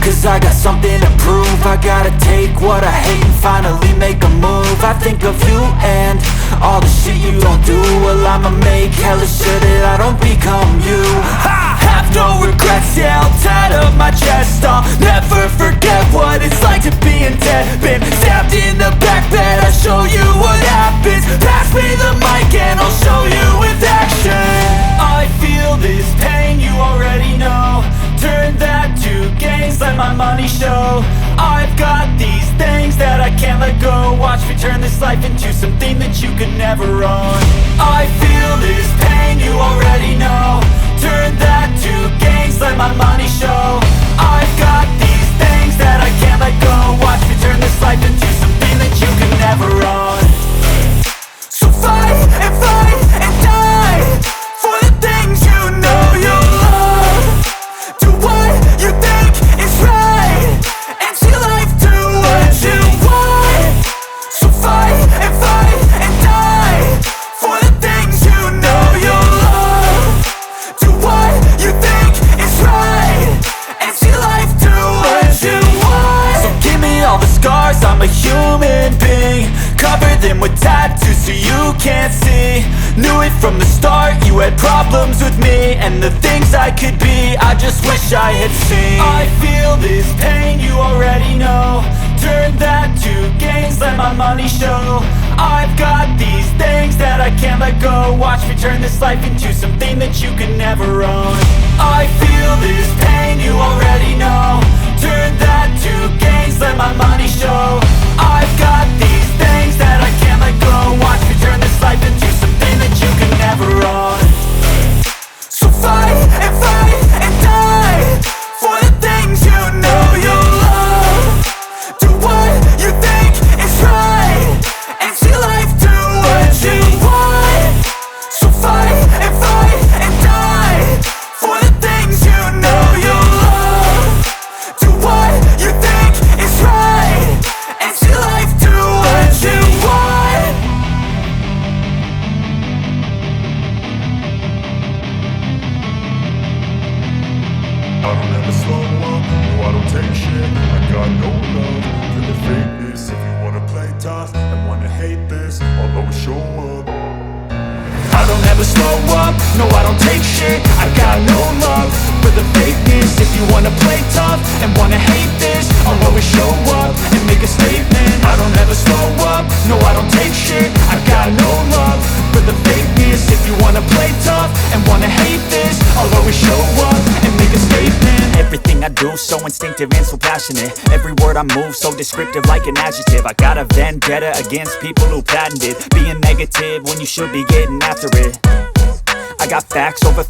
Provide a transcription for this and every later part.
cause I got something to prove. I gotta take what I hate and finally make a move. I think of you and all the shit you don't do. Well, I'ma make hella sure that I don't become you. I have no regrets, yeah, I'll tattle my chest. I'll never forget what it's like to be in debt. Been stabbed in the back bed, I'll show you what happens. Pass me the mic and I'll show you with action. I feel this pain, you already know. Turn that to gains, let my money show. I've got these things that I can't let go. Watch me turn this life into something that you could never own. I feel this pain, you already know. Turn that to gains, let my money show. I've got these things that I can't let go. Watch me turn this life into something that you could never own. So fight and die for the things you know you love. Do what you think is right and see life do what you want. So fight and die for the things you know you love. Do what you think is right and see life do what you want. So give me all the scars, I'm a human being. Cover them with tattoos so you can't see. Knew it from the start, you had problems with me and the things I could be, I just wish I had seen. I feel this pain, you already know. Turn that to gains, let my money show. I've got these things that I can't let go. Watch me turn this life into something that you can never own. I feel this pain, you already know. Turn that to gains, let my money show. I've got these things that I can't let go. Watch me turn this life into something that you can never own. So fight and die for the things you know you love. Do what you think is right and see life do what you want. So fight and die for the things you know you love. Do what you think is right and see life do what you want. I don't ever slow up, no I don't take shit. I got no love for the fakeness. If you wanna play tough and wanna hate this, I'll always show up. I don't ever slow up, no I don't take shit. I got no love for the fakeness. If you wanna play tough and wanna hate this, I'll always show up and make a statement. I don't ever slow up, no I don't take shit. I got no love for the fakeness. If you wanna play tough and wanna hate this, I'll always show up and make a statement. Everything I do so instinctive and so passionate. Every word I move so descriptive like an adjective. I got a vendetta against people who patented being negative when you should be getting after it. I got facts over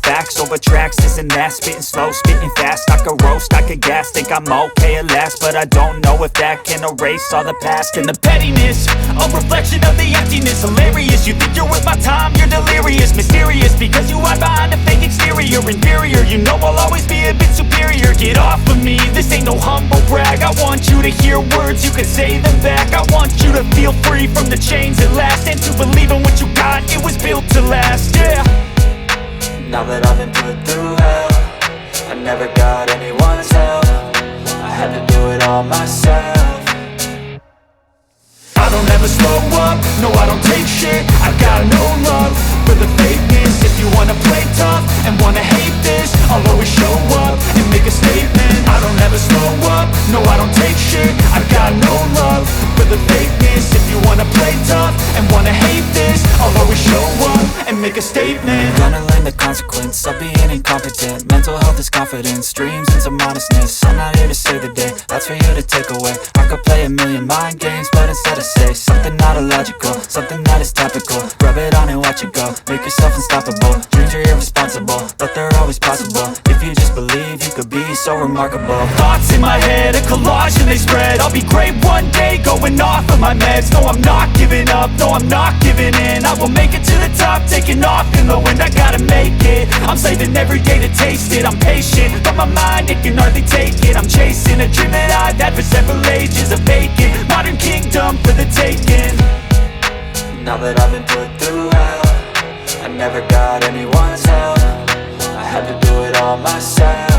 tracks, this and that. Spitting slow, spitting fast. I could roast, I could gas. Think I'm okay at last, but I don't know if that can erase all the past. And the pettiness, a reflection of the emptiness. Hilarious, you think you're worth my time, you're delirious. Mysterious, because you hide behind a fake exterior. Inferior, you know I'll always be a bit superior. Get off of me, this ain't no humble brag. I want you to hear words, you can say them back. I want you to feel free from the chains at last, and to believe in what you got, it was built to last, yeah. Now that I've been put through hell, I never got anyone's help. I had to do it all myself. I don't ever slow up, no I don't take shit. I got no love for the fakeness. If you wanna play tough and wanna hate this, I'll always show up and make a statement. I don't ever slow up, no I don't take shit. I got no love for the fakeness. If you wanna play tough and wanna hate this, I'll always show up and make a statement. Gonna learn the consequence of being incompetent. Mental health is confidence, dreams and some honestness. I'm not here to save the day, that's for you to take away. I could play a million mind games, but instead I say something not illogical, something that is topical. Rub it on and watch it go, make yourself unstoppable. Dreams are irresponsible, but they're always possible. If you just believe, you could be so remarkable. Thoughts in my head, a collage and they spread. I'll be great one day, going off of my meds. No, I'm not giving up, no, I'm not giving in. I will make it to the top, taking off in the wind. I gotta make it, I'm saving every day to taste it. I'm patient, but my mind, it can hardly take it. I'm chasing a dream that I've had for several ages. A vacant, modern kingdom for the taking. Now that I've been put through hell, I never got anyone's help. I had to do it all myself.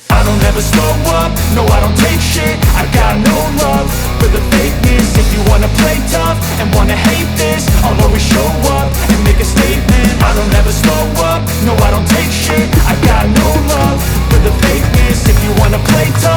I don't ever up, no I don't take shit. I got no love for the fakeness. If you wanna play tough and wanna hate this, I'll always show up and make a statement. I don't ever slow up, no I don't take shit. I got no love for the fakeness. If you wanna play tough